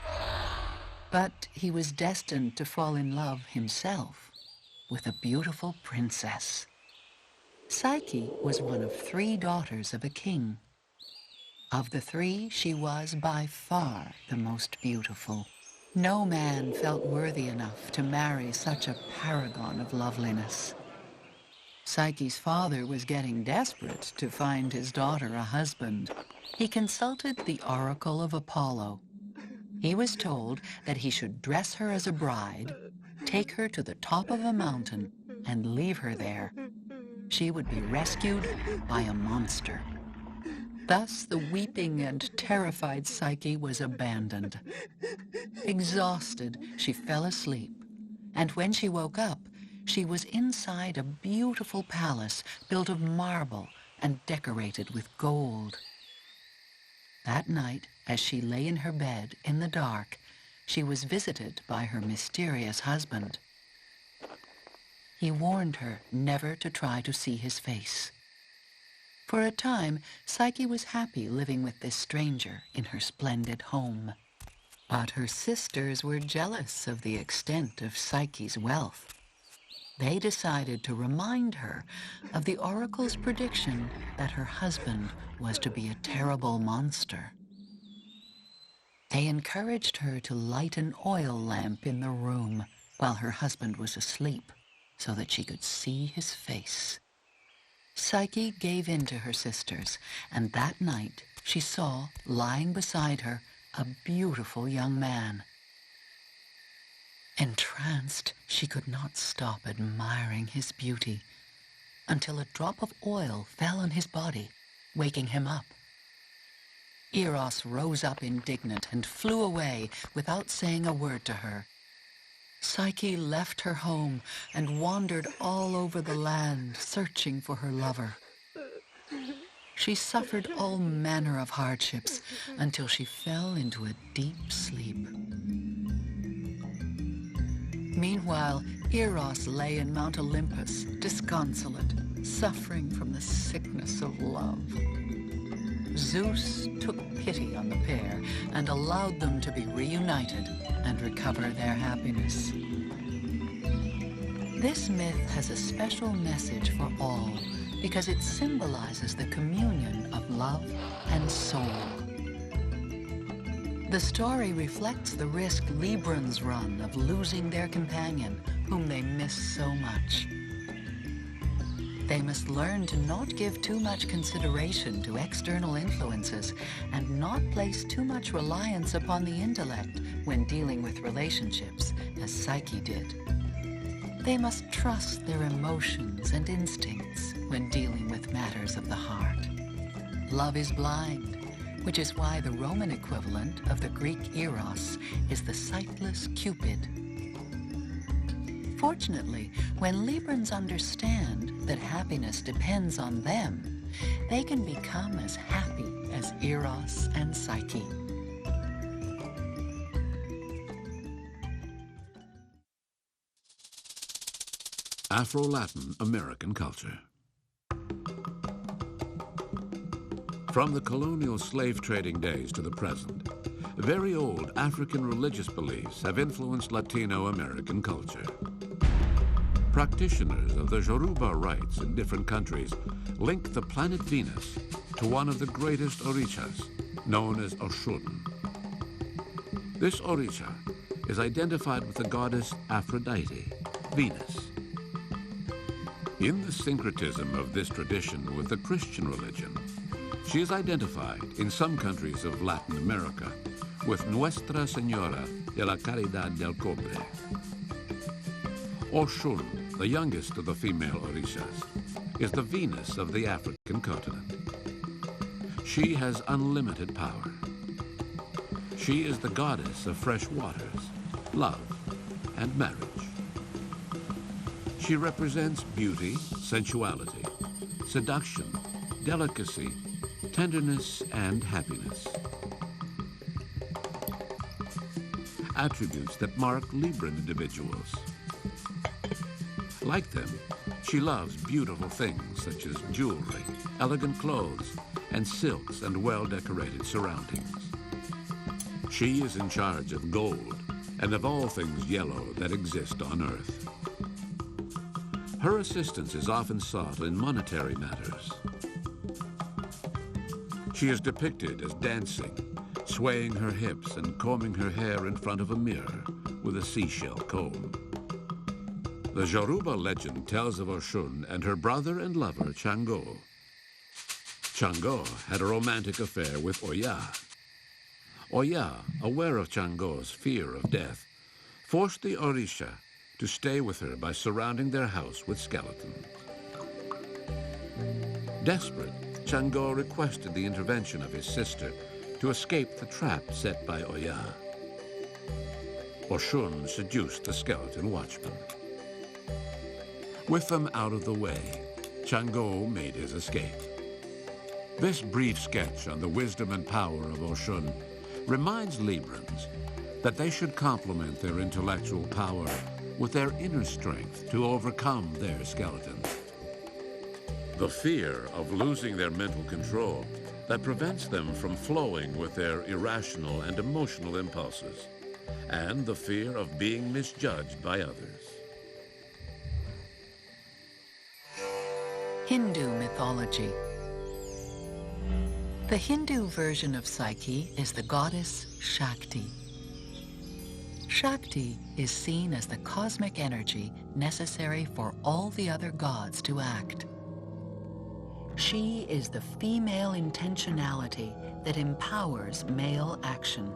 But he was destined to fall in love himself with a beautiful princess. Psyche was one of 3 daughters of a king. Of the 3, she was by far the most beautiful. No man felt worthy enough to marry such a paragon of loveliness. Psyche's father was getting desperate to find his daughter a husband. He consulted the Oracle of Apollo. He was told that he should dress her as a bride, take her to the top of a mountain, and leave her there. She would be rescued by a monster. Thus, the weeping and terrified Psyche was abandoned. Exhausted, she fell asleep, and when she woke up, she was inside a beautiful palace built of marble and decorated with gold. That night, as she lay in her bed in the dark, she was visited by her mysterious husband. He warned her never to try to see his face. For a time, Psyche was happy living with this stranger in her splendid home. But her sisters were jealous of the extent of Psyche's wealth. They decided to remind her of the oracle's prediction that her husband was to be a terrible monster. They encouraged her to light an oil lamp in the room while her husband was asleep so that she could see his face. Psyche gave in to her sisters, and that night she saw, lying beside her, a beautiful young man. Entranced, she could not stop admiring his beauty until a drop of oil fell on his body, waking him up. Eros rose up indignant and flew away without saying a word to her. Psyche left her home and wandered all over the land, searching for her lover. She suffered all manner of hardships until she fell into a deep sleep. Meanwhile, Eros lay in Mount Olympus, disconsolate, suffering from the sickness of love. Zeus took pity on the pair and allowed them to be reunited and recover their happiness. This myth has a special message for all because it symbolizes the communion of love and soul. The story reflects the risk Librans run of losing their companion, whom they miss so much. They must learn to not give too much consideration to external influences and not place too much reliance upon the intellect when dealing with relationships, as Psyche did. They must trust their emotions and instincts when dealing with matters of the heart. Love is blind, which is why the Roman equivalent of the Greek Eros is the sightless Cupid. Fortunately, when Librans understand that happiness depends on them, they can become as happy as Eros and Psyche. Afro-Latin American culture. From the colonial slave trading days to the present, very old African religious beliefs have influenced Latino American culture. Practitioners of the Yoruba rites in different countries link the planet Venus to one of the greatest orishas, known as Oshun. This orisha is identified with the goddess Aphrodite, Venus. In the syncretism of this tradition with the Christian religion, she is identified in some countries of Latin America with Nuestra Señora de la Caridad del Cobre. Oshun, the youngest of the female orishas, is the Venus of the African continent. She has unlimited power. She is the goddess of fresh waters, love, and marriage. She represents beauty, sensuality, seduction, delicacy, tenderness, and happiness. Attributes that mark Libran individuals. Like them, she loves beautiful things such as jewelry, elegant clothes, and silks and well-decorated surroundings. She is in charge of gold and of all things yellow that exist on Earth. Her assistance is often sought in monetary matters. She is depicted as dancing, swaying her hips and combing her hair in front of a mirror with a seashell comb. The Yoruba legend tells of Oshun and her brother and lover, Chango. Chango had a romantic affair with Oya. Oya, aware of Chango's fear of death, forced the Orisha to stay with her by surrounding their house with skeletons. Desperate, Chango requested the intervention of his sister to escape the trap set by Oya. Oshun seduced the skeleton watchman. With them out of the way, Chango made his escape. This brief sketch on the wisdom and power of Oshun reminds Librans that they should complement their intellectual power with their inner strength to overcome their skeletons. The fear of losing their mental control that prevents them from flowing with their irrational and emotional impulses, and the fear of being misjudged by others. Hindu mythology. The Hindu version of Psyche is the goddess Shakti. Shakti is seen as the cosmic energy necessary for all the other gods to act. She is the female intentionality that empowers male action.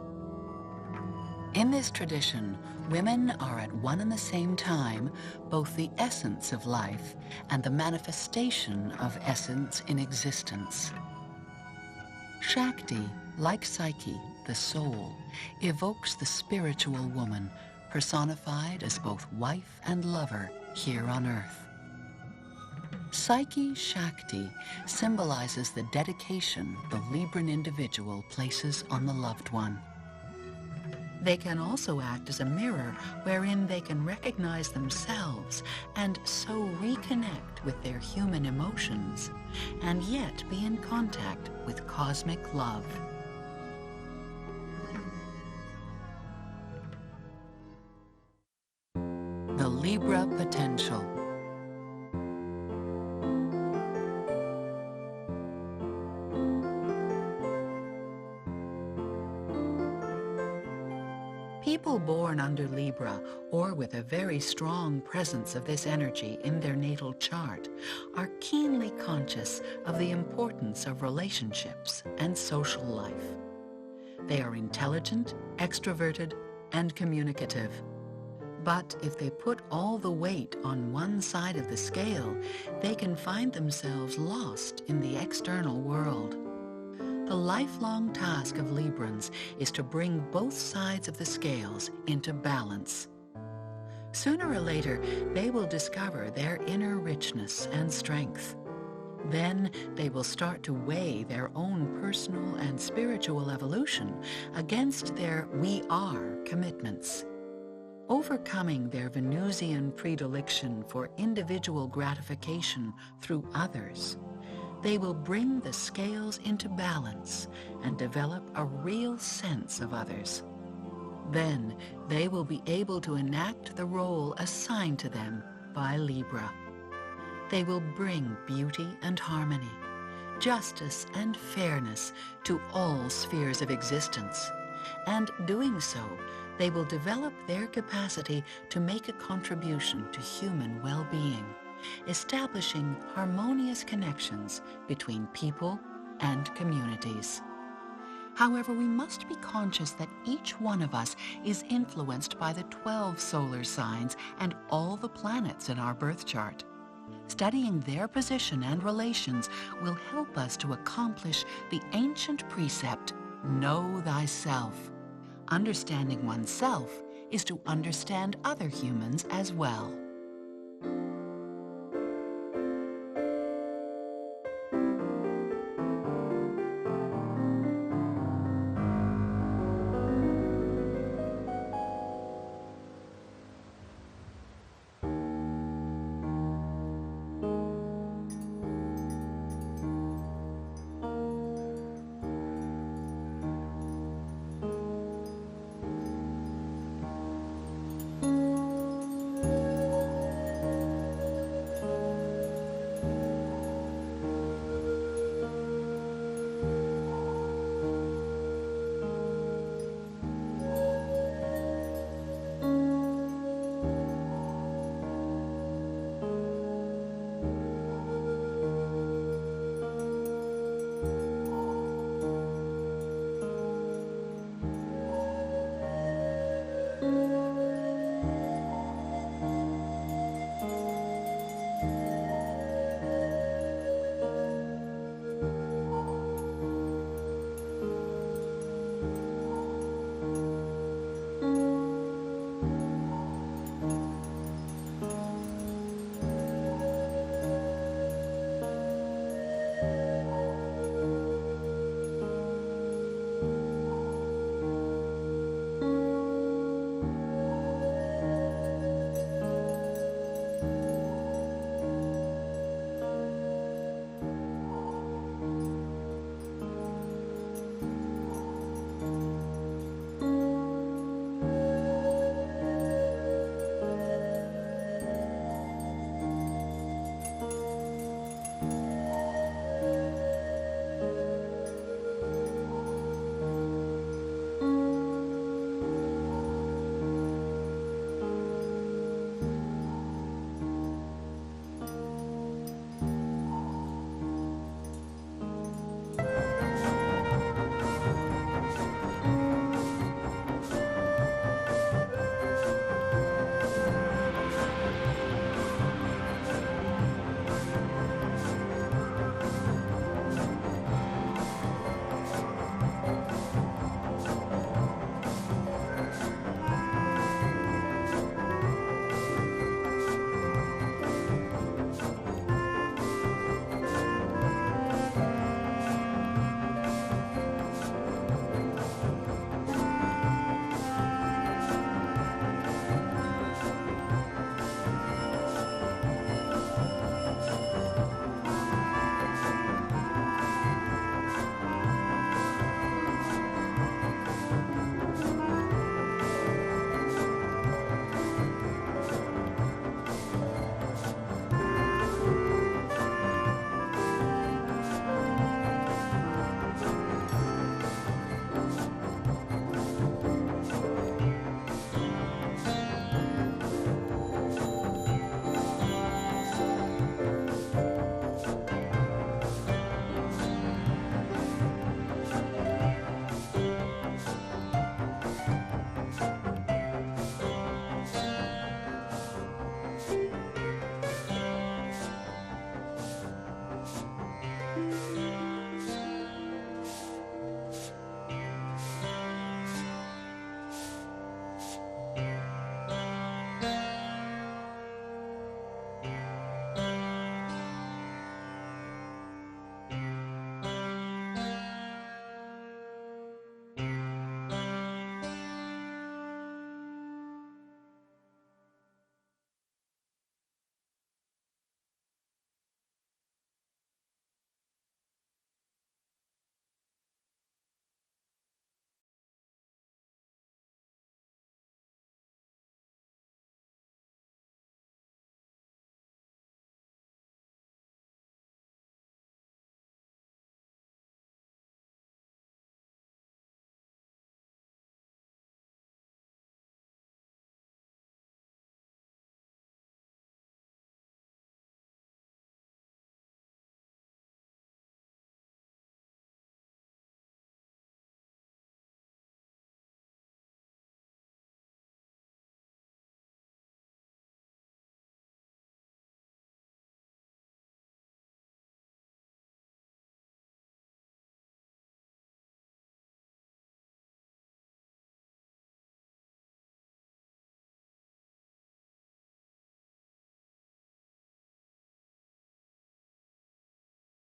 In this tradition, women are at one and the same time both the essence of life and the manifestation of essence in existence. Shakti, like Psyche, the soul, evokes the spiritual woman, personified as both wife and lover here on earth. Psyche Shakti symbolizes the dedication the Libran individual places on the loved one. They can also act as a mirror wherein they can recognize themselves and so reconnect with their human emotions, and yet be in contact with cosmic love. The Libra potential. People born under Libra, or with a very strong presence of this energy in their natal chart, are keenly conscious of the importance of relationships and social life. They are intelligent, extroverted, and communicative. But if they put all the weight on one side of the scale, they can find themselves lost in the external world. The lifelong task of Librans is to bring both sides of the scales into balance. Sooner or later, they will discover their inner richness and strength. Then they will start to weigh their own personal and spiritual evolution against their "we are" commitments. Overcoming their Venusian predilection for individual gratification through others, they will bring the scales into balance and develop a real sense of others. Then they will be able to enact the role assigned to them by Libra. They will bring beauty and harmony, justice and fairness to all spheres of existence, and doing so, they will develop their capacity to make a contribution to human well-being, establishing harmonious connections between people and communities. However, we must be conscious that each one of us is influenced by the 12 solar signs and all the planets in our birth chart. Studying their position and relations will help us to accomplish the ancient precept, know thyself. Understanding oneself is to understand other humans as well.